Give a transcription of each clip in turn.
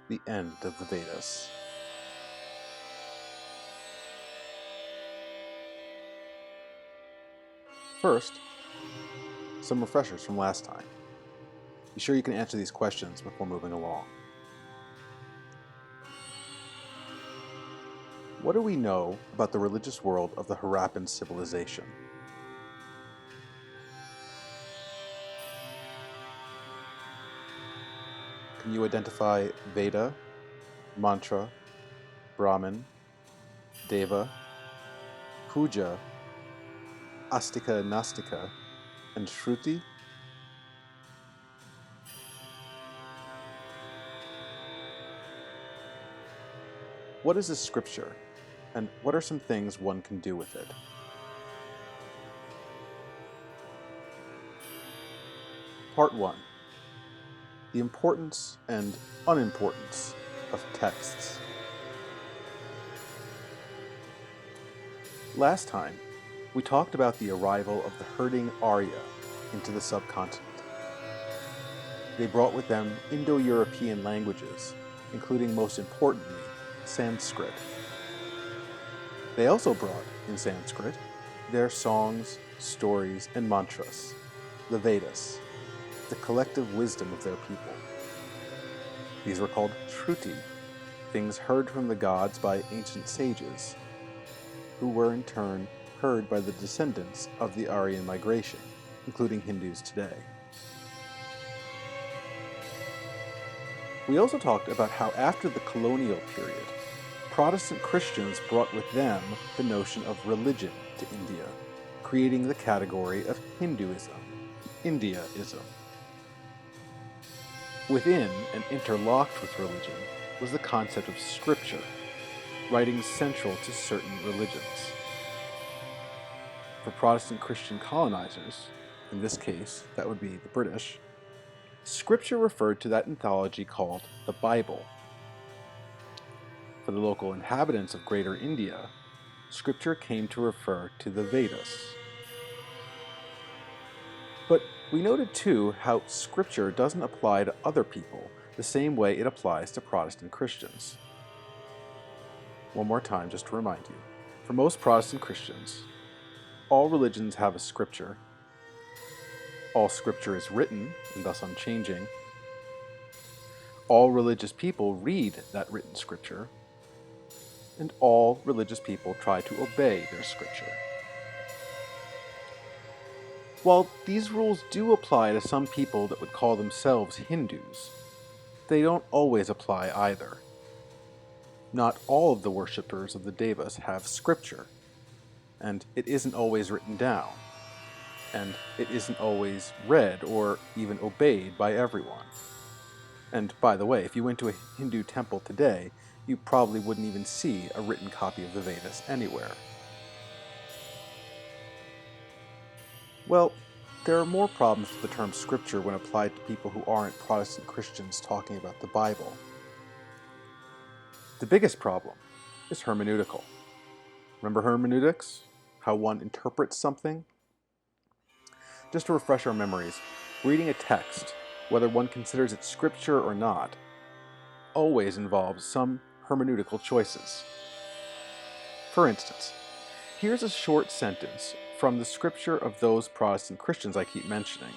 the end of the Vedas. First, some refreshers from last time. Be sure you can answer these questions before moving along. What do we know about the religious world of the Harappan civilization? Can you identify Veda, Mantra, Brahman, Deva, Puja, Astika Nastika, and Shruti? What is a scripture, and what are some things one can do with it? Part 1. The importance and unimportance of texts. Last time, we talked about the arrival of the herding Arya into the subcontinent. They brought with them Indo-European languages, including most importantly, Sanskrit. They also brought, in Sanskrit, their songs, stories, and mantras, the Vedas, the collective wisdom of their people. These were called Shruti, things heard from the gods by ancient sages, who were in turn heard by the descendants of the Aryan migration, including Hindus today. We also talked about how after the colonial period, Protestant Christians brought with them the notion of religion to India, creating the category of Hinduism, Indiaism. Within and interlocked with religion was the concept of scripture, writings central to certain religions. For Protestant Christian colonizers, in this case that would be the British, scripture referred to that anthology called the Bible. For the local inhabitants of Greater India, scripture came to refer to the Vedas. But we noted too how scripture doesn't apply to other people the same way it applies to Protestant Christians. One more time just to remind you, for most Protestant Christians, all religions have a scripture. All scripture is written and thus unchanging. All religious people read that written scripture, and all religious people try to obey their scripture. While these rules do apply to some people that would call themselves Hindus, they don't always apply either. Not all of the worshippers of the Devas have scripture, and it isn't always written down, and it isn't always read or even obeyed by everyone. And by the way, if you went to a Hindu temple today, you probably wouldn't even see a written copy of the Vedas anywhere. Well, there are more problems with the term scripture when applied to people who aren't Protestant Christians talking about the Bible. The biggest problem is hermeneutical. Remember hermeneutics? How one interprets something? Just to refresh our memories, reading a text, whether one considers it scripture or not, always involves some hermeneutical choices. For instance, here's a short sentence from the scripture of those Protestant Christians I keep mentioning.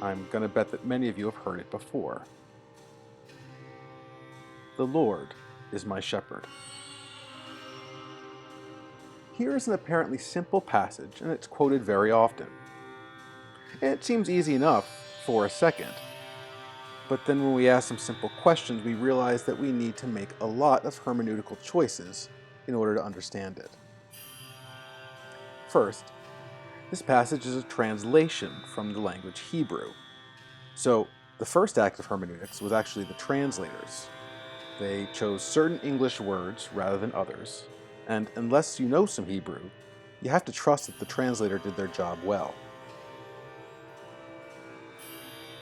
I'm going to bet that many of you have heard it before. The Lord is my shepherd. Here is an apparently simple passage, and it's quoted very often. It seems easy enough for a second, but then when we ask some simple questions, we realize that we need to make a lot of hermeneutical choices in order to understand it. First, this passage is a translation from the language Hebrew. So the first act of hermeneutics was actually the translators. They chose certain English words rather than others, and unless you know some Hebrew, you have to trust that the translator did their job well.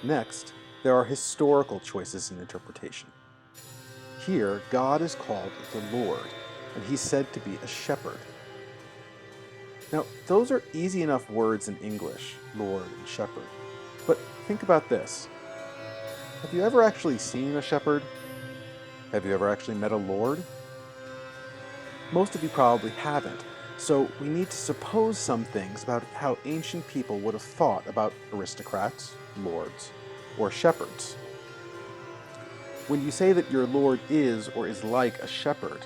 Next, there are historical choices in interpretation. Here, God is called the Lord, and he's said to be a shepherd. Now, those are easy enough words in English, Lord and shepherd. But think about this. Have you ever actually seen a shepherd? Have you ever actually met a lord? Most of you probably haven't, so we need to suppose some things about how ancient people would have thought about aristocrats, lords, or shepherds. When you say that your lord is or is like a shepherd,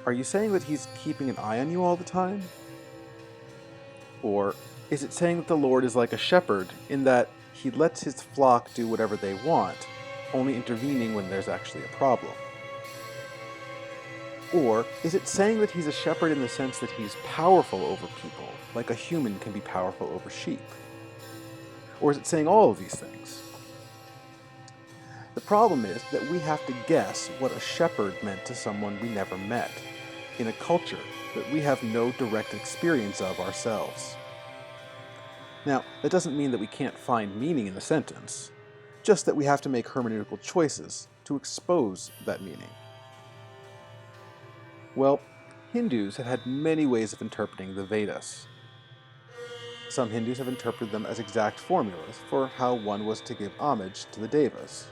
are you saying that he's keeping an eye on you all the time? Or is it saying that the Lord is like a shepherd in that he lets his flock do whatever they want, only intervening when there's actually a problem? Or is it saying that he's a shepherd in the sense that he's powerful over people, like a human can be powerful over sheep? Or is it saying all of these things? The problem is that we have to guess what a shepherd meant to someone we never met, in a culture that we have no direct experience of ourselves. Now, that doesn't mean that we can't find meaning in the sentence, just that we have to make hermeneutical choices to expose that meaning. Well, Hindus have had many ways of interpreting the Vedas. Some Hindus have interpreted them as exact formulas for how one was to give homage to the Devas.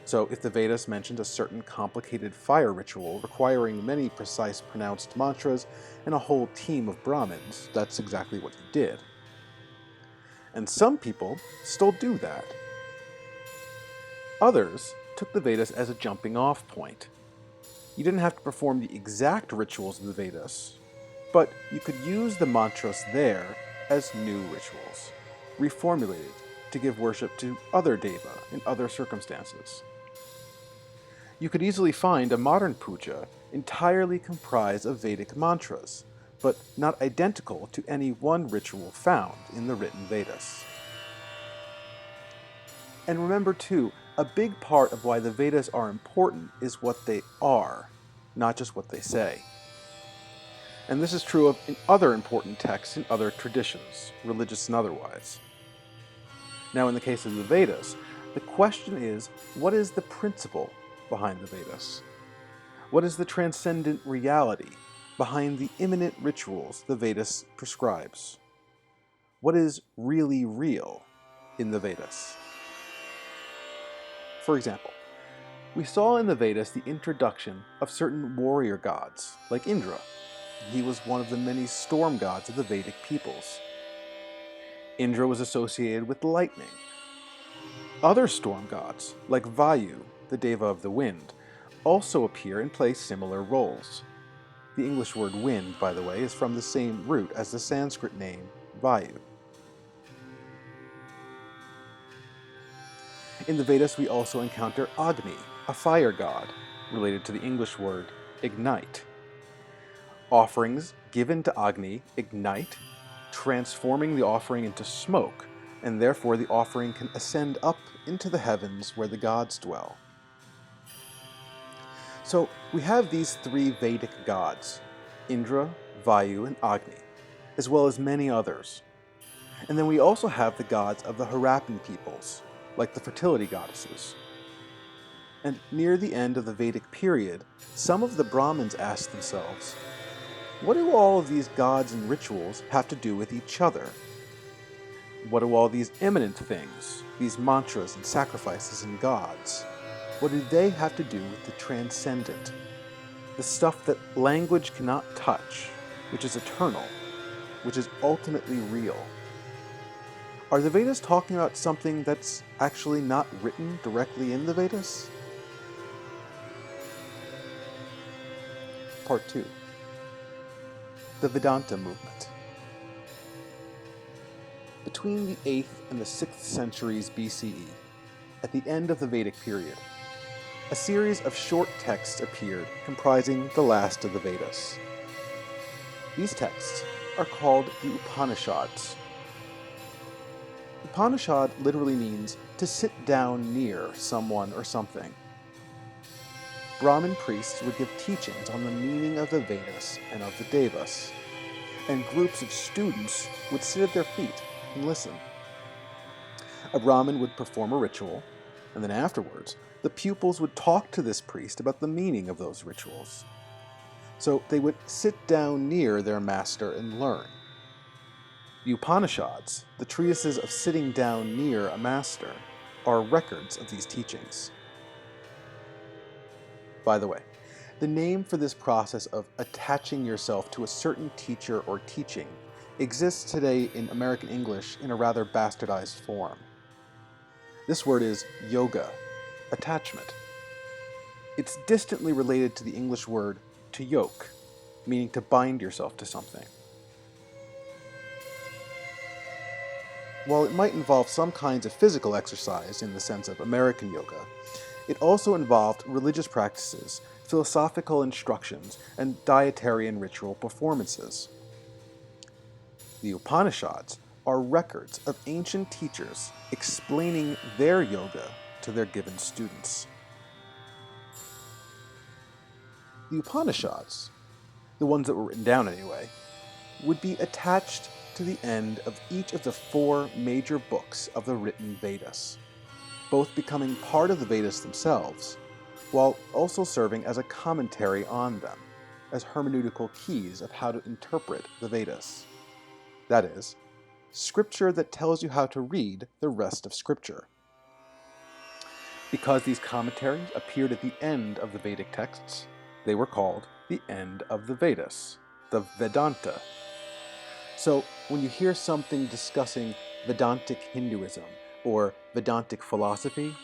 So if the Vedas mentioned a certain complicated fire ritual requiring many precise pronounced mantras and a whole team of Brahmins, that's exactly what you did. And some people still do that. Others took the Vedas as a jumping off point. You didn't have to perform the exact rituals of the Vedas, but you could use the mantras there as new rituals, reformulated to give worship to other deva in other circumstances. You could easily find a modern puja entirely comprised of Vedic mantras, but not identical to any one ritual found in the written Vedas. And remember too, a big part of why the Vedas are important is what they are, not just what they say. And this is true of other important texts in other traditions, religious and otherwise. Now in the case of the Vedas, the question is, what is the principle behind the Vedas? What is the transcendent reality behind the immanent rituals the Vedas prescribes? What is really real in the Vedas? For example, we saw in the Vedas the introduction of certain warrior gods, like Indra. He was one of the many storm gods of the Vedic peoples. Indra was associated with lightning. Other storm gods, like Vayu, the deva of the wind, also appear and play similar roles. The English word wind, by the way, is from the same root as the Sanskrit name Vayu. In the Vedas, we also encounter Agni, a fire god, related to the English word ignite. Offerings given to Agni ignite, transforming the offering into smoke, and therefore the offering can ascend up into the heavens where the gods dwell. So we have these three Vedic gods, Indra, Vayu, and Agni, as well as many others. And then we also have the gods of the Harappan peoples, like the fertility goddesses. And near the end of the Vedic period, some of the Brahmins asked themselves, what do all of these gods and rituals have to do with each other? What do all these immanent things, these mantras and sacrifices and gods, what do they have to do with the transcendent? The stuff that language cannot touch, which is eternal, which is ultimately real. Are the Vedas talking about something that's actually not written directly in the Vedas? Part 2. The Vedanta movement. Between the 8th and the 6th centuries BCE, at the end of the Vedic period, a series of short texts appeared comprising the last of the Vedas. These texts are called the Upanishads. Upanishad literally means to sit down near someone or something. Brahmin priests would give teachings on the meaning of the Vedas and of the Devas, and groups of students would sit at their feet and listen. A Brahmin would perform a ritual, and then afterwards, the pupils would talk to this priest about the meaning of those rituals. So they would sit down near their master and learn. The Upanishads, the treatises of sitting down near a master, are records of these teachings. By the way, the name for this process of attaching yourself to a certain teacher or teaching exists today in American English in a rather bastardized form. This word is yoga, attachment. It's distantly related to the English word to yoke, meaning to bind yourself to something. While it might involve some kinds of physical exercise in the sense of American yoga, it also involved religious practices, philosophical instructions, and dietary and ritual performances. The Upanishads are records of ancient teachers explaining their yoga to their given students. The Upanishads, the ones that were written down anyway, would be attached to the end of each of the 4 major books of the written Vedas, both becoming part of the Vedas themselves, while also serving as a commentary on them, as hermeneutical keys of how to interpret the Vedas. That is, scripture that tells you how to read the rest of scripture. Because these commentaries appeared at the end of the Vedic texts, they were called the end of the Vedas, the Vedanta. So when you hear something discussing Vedantic Hinduism or Vedantic philosophy,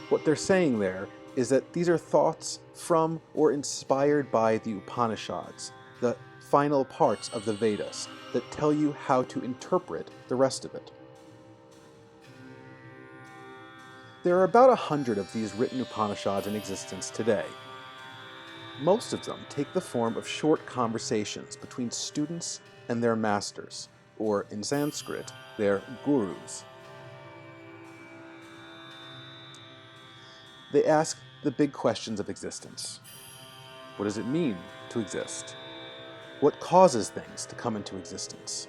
what they're saying there is that these are thoughts from or inspired by the Upanishads, the final parts of the Vedas that tell you how to interpret the rest of it. There are about 100 of these written Upanishads in existence today. Most of them take the form of short conversations between students and their masters, or in Sanskrit, their gurus. They ask the big questions of existence. What does it mean to exist? What causes things to come into existence?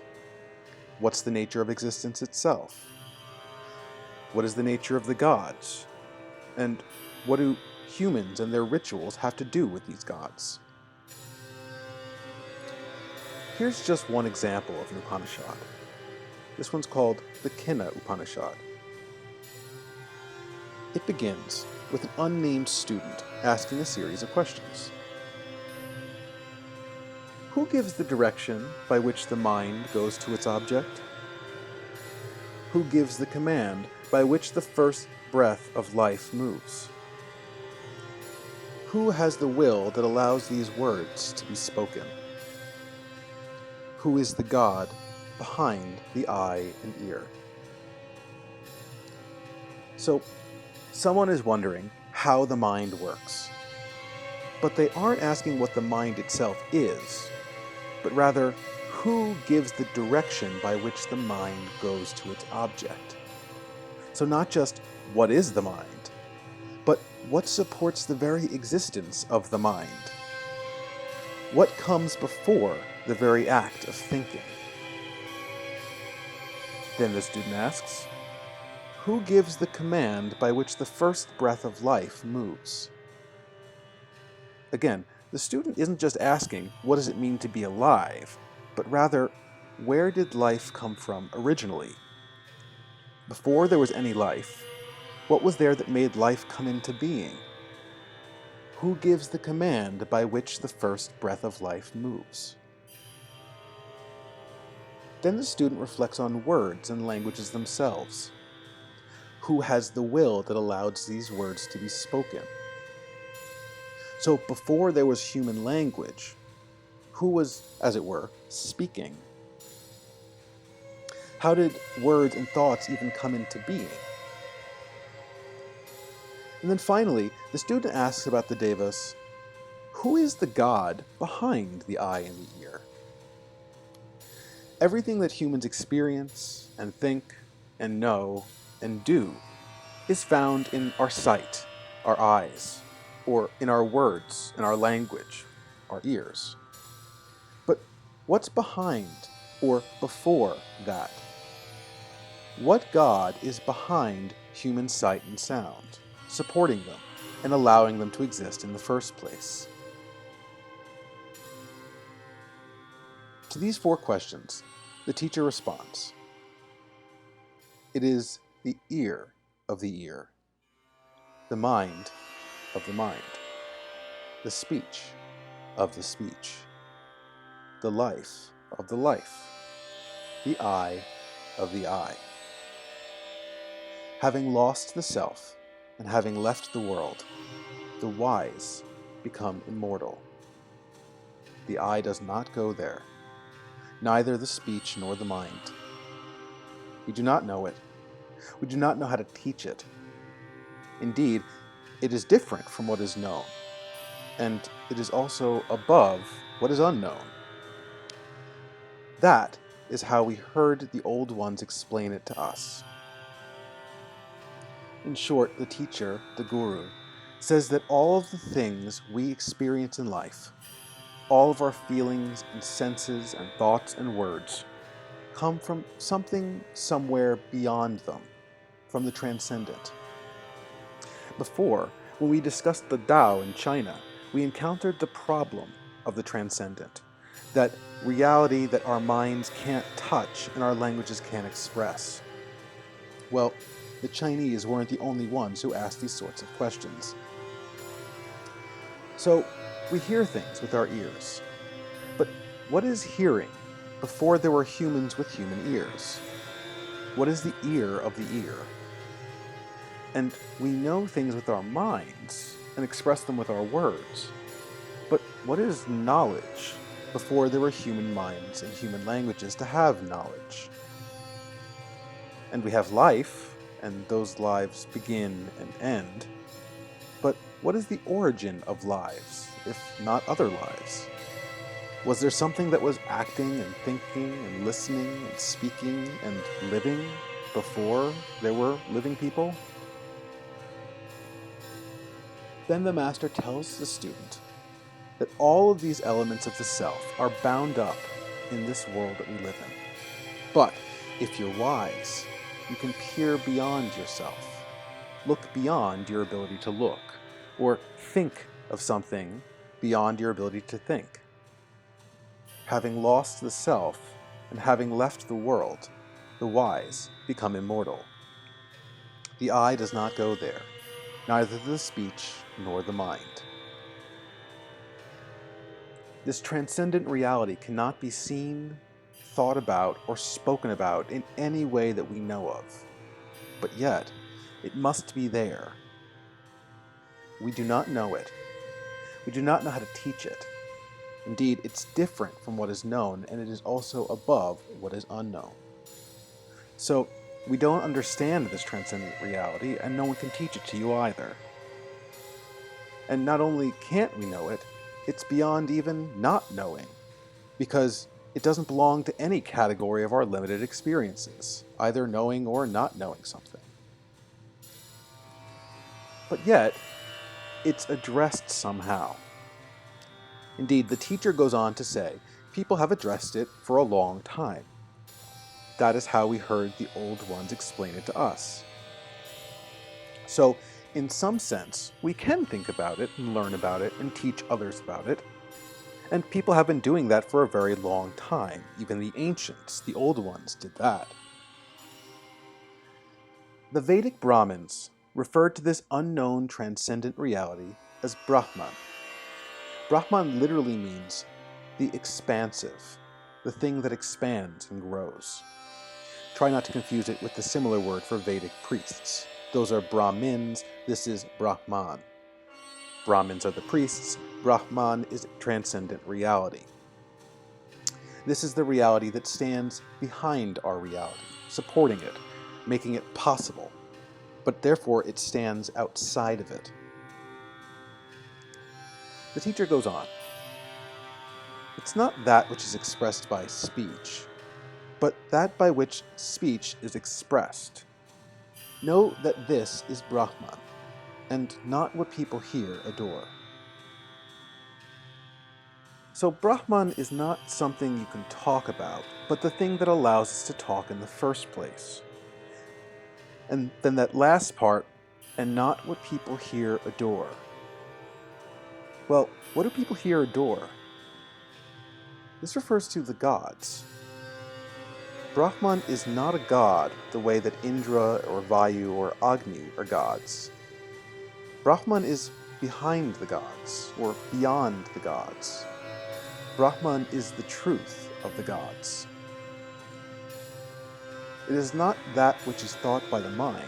What's the nature of existence itself? What is the nature of the gods? And what do humans and their rituals have to do with these gods? Here's just one example of an Upanishad. This one's called the Kena Upanishad. It begins with an unnamed student asking a series of questions. Who gives the direction by which the mind goes to its object? Who gives the command by which the first breath of life moves? Who has the will that allows these words to be spoken? Who is the God behind the eye and ear? So, someone is wondering how the mind works. But they aren't asking what the mind itself is, but rather, who gives the direction by which the mind goes to its object? So not just what is the mind, but what supports the very existence of the mind? What comes before the very act of thinking? Then the student asks, who gives the command by which the first breath of life moves? Again, the student isn't just asking, what does it mean to be alive, but rather, where did life come from originally? Before there was any life, what was there that made life come into being? Who gives the command by which the first breath of life moves? Then the student reflects on words and languages themselves. Who has the will that allows these words to be spoken? So before there was human language, who was, as it were, speaking? How did words and thoughts even come into being? And then finally, the student asks about the devas, who is the God behind the eye and the ear? Everything that humans experience and think and know and do is found in our sight, our eyes, or in our words, in our language, our ears. But what's behind or before that? What God is behind human sight and sound, supporting them and allowing them to exist in the first place? To these 4 questions, the teacher responds, it is the ear of the ear, the mind of the mind. the speech of the speech, the life of the life, the I of the I. Having lost the self and having left the world, the wise become immortal. The I does not go there, neither the speech nor the mind. We do not know it. We do not know how to teach it. Indeed, it is different from what is known, and it is also above what is unknown. That is how we heard the old ones explain it to us. In short, the teacher, the guru, says that all of the things we experience in life, all of our feelings and senses and thoughts and words, come from something somewhere beyond them, from the transcendent. Before, when we discussed the Tao in China, we encountered the problem of the transcendent, that reality that our minds can't touch and our languages can't express. Well, the Chinese weren't the only ones who asked these sorts of questions. So, we hear things with our ears. But what is hearing before there were humans with human ears? What is the ear of the ear? And we know things with our minds and express them with our words. But what is knowledge before there were human minds and human languages to have knowledge? And we have life, and those lives begin and end. But what is the origin of lives, if not other lives? Was there something that was acting and thinking and listening and speaking and living before there were living people? Then the master tells the student that all of these elements of the self are bound up in this world that we live in. But if you're wise, you can peer beyond yourself, look beyond your ability to look, or think of something beyond your ability to think. Having lost the self and having left the world, the wise become immortal. The I does not go there, neither the speech nor the mind. This transcendent reality cannot be seen, thought about, or spoken about in any way that we know of. But yet, it must be there. We do not know it. We do not know how to teach it. Indeed, it's different from what is known, and it is also above what is unknown. So, we don't understand this transcendent reality, and no one can teach it to you either. And not only can't we know it, it's beyond even not knowing, because it doesn't belong to any category of our limited experiences, either knowing or not knowing something. But yet, it's addressed somehow. Indeed, the teacher goes on to say, people have addressed it for a long time. That is how we heard the old ones explain it to us. So, in some sense, we can think about it and learn about it and teach others about it. And people have been doing that for a very long time. Even the ancients, the old ones, did that. The Vedic Brahmins referred to this unknown transcendent reality as Brahman. Brahman literally means the expansive, the thing that expands and grows. Try not to confuse it with the similar word for Vedic priests. Those are Brahmins, this is Brahman. Brahmins are the priests, Brahman is transcendent reality. This is the reality that stands behind our reality, supporting it, making it possible, but therefore it stands outside of it. The teacher goes on. It's not that which is expressed by speech, but that by which speech is expressed. Know that this is Brahman, and not what people hear adore. So Brahman is not something you can talk about, but the thing that allows us to talk in the first place. And then that last part, and not what people hear adore. Well, what do people here adore? This refers to the gods. Brahman is not a god the way that Indra or Vayu or Agni are gods. Brahman is behind the gods, or beyond the gods. Brahman is the truth of the gods. It is not that which is thought by the mind,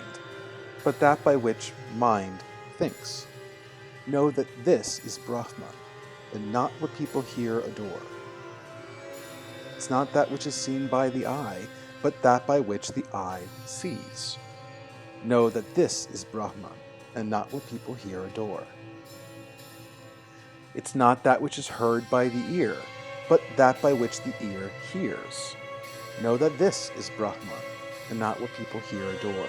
but that by which mind thinks. Know that this is Brahman, and not what people here adore. It's not that which is seen by the eye, but that by which the eye sees. Know that this is Brahman, and not what people here adore. It's not that which is heard by the ear, but that by which the ear hears. Know that this is Brahman, and not what people here adore.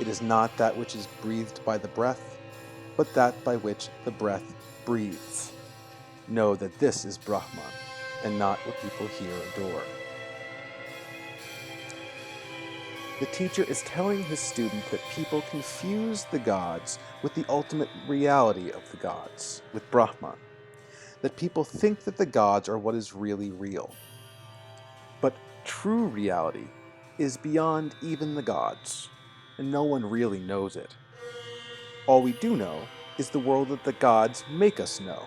It is not that which is breathed by the breath, but that by which the breath breathes. Know that this is Brahman, and not what people here adore. The teacher is telling his student that people confuse the gods with the ultimate reality of the gods, with Brahman. That people think that the gods are what is really real. But true reality is beyond even the gods, and no one really knows it. All we do know is the world that the gods make us know.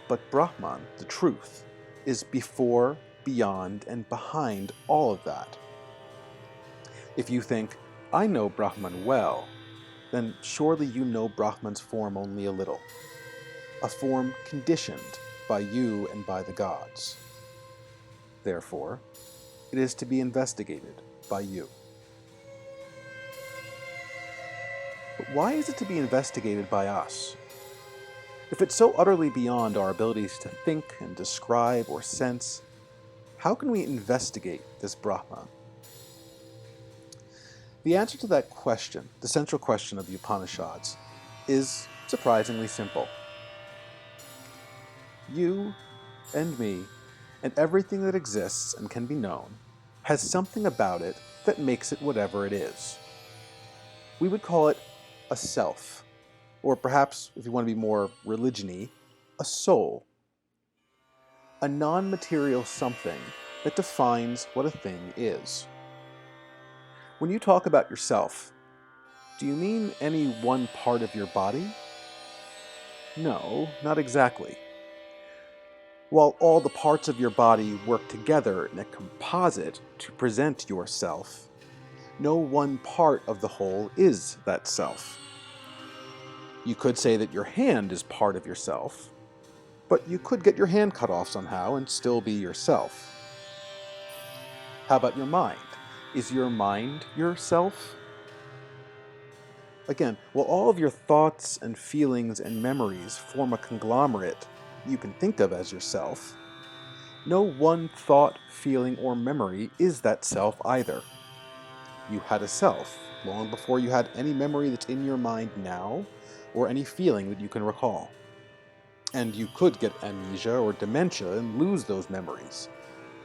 But Brahman, the truth, is before, beyond, and behind all of that. If you think, I know Brahman well, then surely you know Brahman's form only a little, a form conditioned by you and by the gods. Therefore, it is to be investigated by you. But why is it to be investigated by us? If it's so utterly beyond our abilities to think and describe or sense, how can we investigate this Brahman? The answer to that question, the central question of the Upanishads, is surprisingly simple. You and me and everything that exists and can be known has something about it that makes it whatever it is. We would call it a self, or perhaps, if you want to be more religion-y, a soul. A non-material something that defines what a thing is. When you talk about yourself, do you mean any one part of your body? No, not exactly. While all the parts of your body work together in a composite to present yourself, no one part of the whole is that self. You could say that your hand is part of yourself, but you could get your hand cut off somehow and still be yourself. How about your mind? Is your mind yourself? Again, while all of your thoughts and feelings and memories form a conglomerate you can think of as yourself, no one thought, feeling, or memory is that self either. You had a self long before you had any memory that's in your mind now, or any feeling that you can recall. And you could get amnesia or dementia and lose those memories.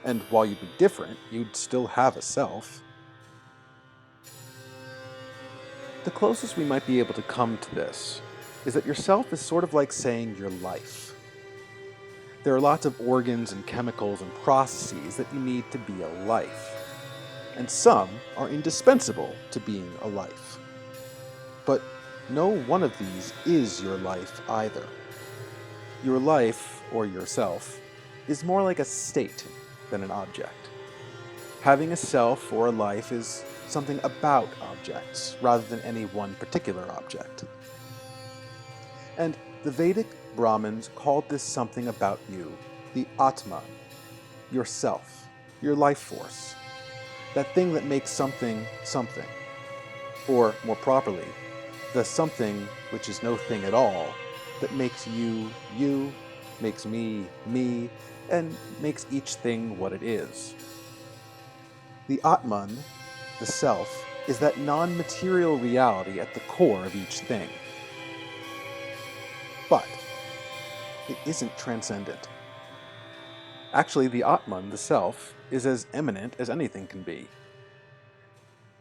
And while you'd be different, you'd still have a self. The closest we might be able to come to this is that yourself is sort of like saying your life. There are lots of organs and chemicals and processes that you need to be a life. And some are indispensable to being a life. But no one of these is your life either. Your life, or yourself, is more like a state than an object. Having a self or a life is something about objects, rather than any one particular object. And the Vedic Brahmins called this something about you the Atman, yourself, your life force, that thing that makes something something. Or, more properly, the something which is no thing at all, that makes you, you, makes me, me, and makes each thing what it is. The Atman, the self, is that non-material reality at the core of each thing. But it isn't transcendent. Actually, the Atman, the self, is as eminent as anything can be.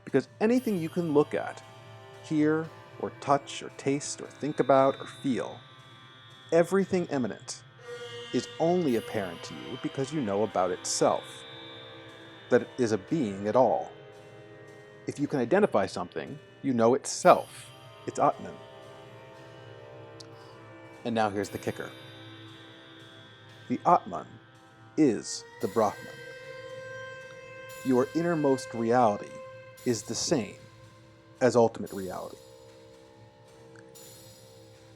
Because anything you can look at, hear, or touch, or taste, or think about, or feel, everything eminent, is only apparent to you because you know about itself, that it is a being at all. If you can identify something, you know itself, its Atman. And now here's the kicker. The Atman is the Brahman. Your innermost reality is the same as ultimate reality.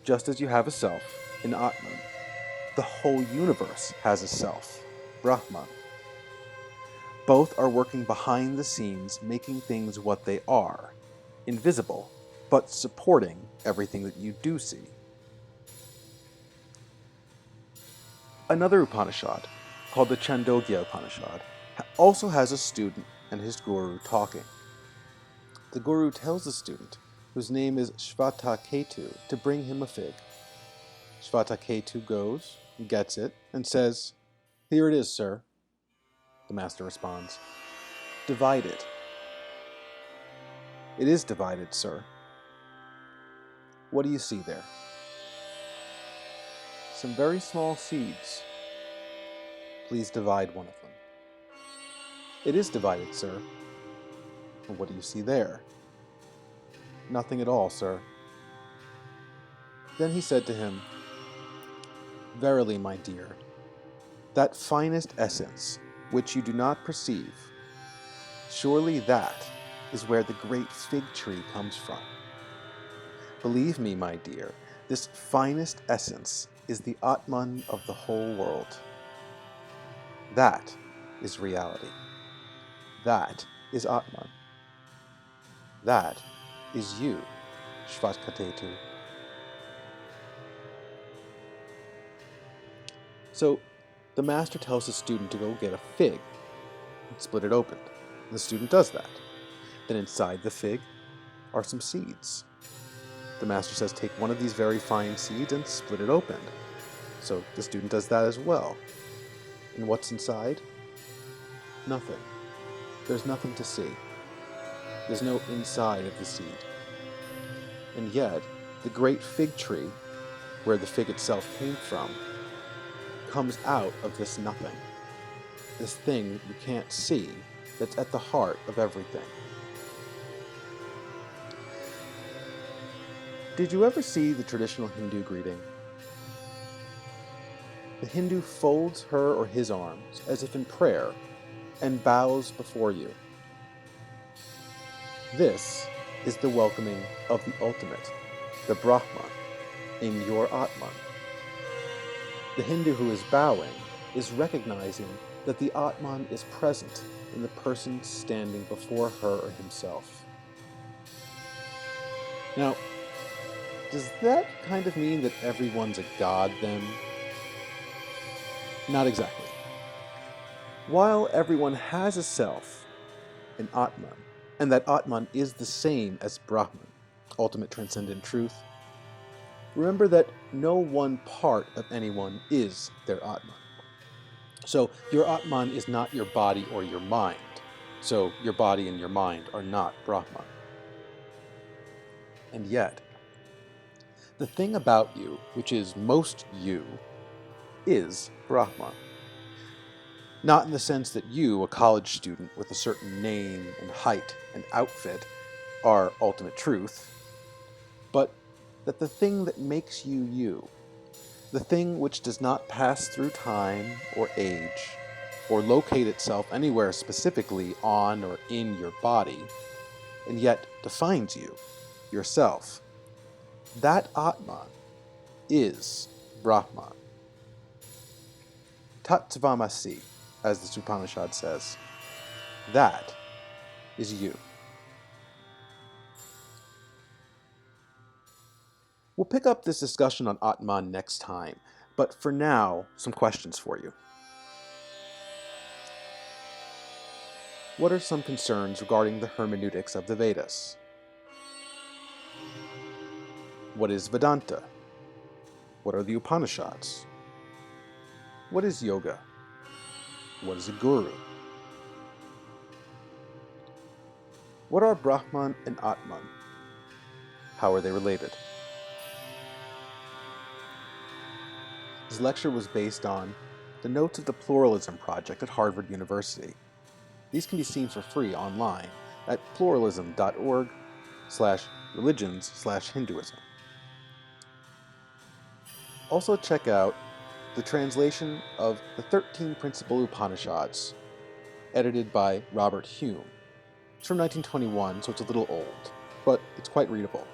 Just as you have a self in Atman, the whole universe has a self, Brahman. Both are working behind the scenes, making things what they are, invisible, but supporting everything that you do see. Another Upanishad, called the Chandogya Upanishad, also has a student and his guru talking. The guru tells the student, whose name is Shvataketu, to bring him a fig. Shvataketu goes, gets it, and says, "Here it is, sir." The master responds, "Divide it." "It is divided, sir." "What do you see there?" "Some very small seeds." "Please divide one of them." "It is divided, sir." "And what do you see there?" "Nothing at all, sir." Then he said to him, "Verily, my dear, that finest essence which you do not perceive, surely that is where the great fig tree comes from. Believe me, my dear, this finest essence is the Atman of the whole world. That is reality. That is Atman. That is you, Shvatkatetu." So, the master tells his student to go get a fig and split it open. The student does that. Then inside the fig are some seeds. The master says, take one of these very fine seeds and split it open. So the student does that as well. And what's inside? Nothing. There's nothing to see. There's no inside of the seed. And yet, the great fig tree, where the fig itself came from, comes out of this nothing. This thing you can't see that's at the heart of everything. Did you ever see the traditional Hindu greeting? The Hindu folds her or his arms as if in prayer and bows before you. This is the welcoming of the ultimate, the Brahman, in your Atman. The Hindu who is bowing is recognizing that the Atman is present in the person standing before her or himself. Now, does that kind of mean that everyone's a god then? Not exactly. While everyone has a self, an Atman, and that Atman is the same as Brahman, ultimate transcendent truth, remember that no one part of anyone is their Atman. So your Atman is not your body or your mind. So your body and your mind are not Brahman. And yet, the thing about you, which is most you, is Brahman. Not in the sense that you, a college student with a certain name and height and outfit, are ultimate truth, but that the thing that makes you you, the thing which does not pass through time or age, or locate itself anywhere specifically on or in your body, and yet defines you, yourself, that Atman is Brahman. Tat Tvamasi, as the Upanishad says. That is you. We'll pick up this discussion on Atman next time, but for now, some questions for you. What are some concerns regarding the hermeneutics of the Vedas? What is Vedanta? What are the Upanishads? What is yoga? What is a guru? What are Brahman and Atman? How are they related? This lecture was based on the notes of the Pluralism Project at Harvard University. These can be seen for free online at pluralism.org/religions/Hinduism. Also check out the translation of the 13 Principal Upanishads, edited by Robert Hume. It's from 1921, so it's a little old, but it's quite readable.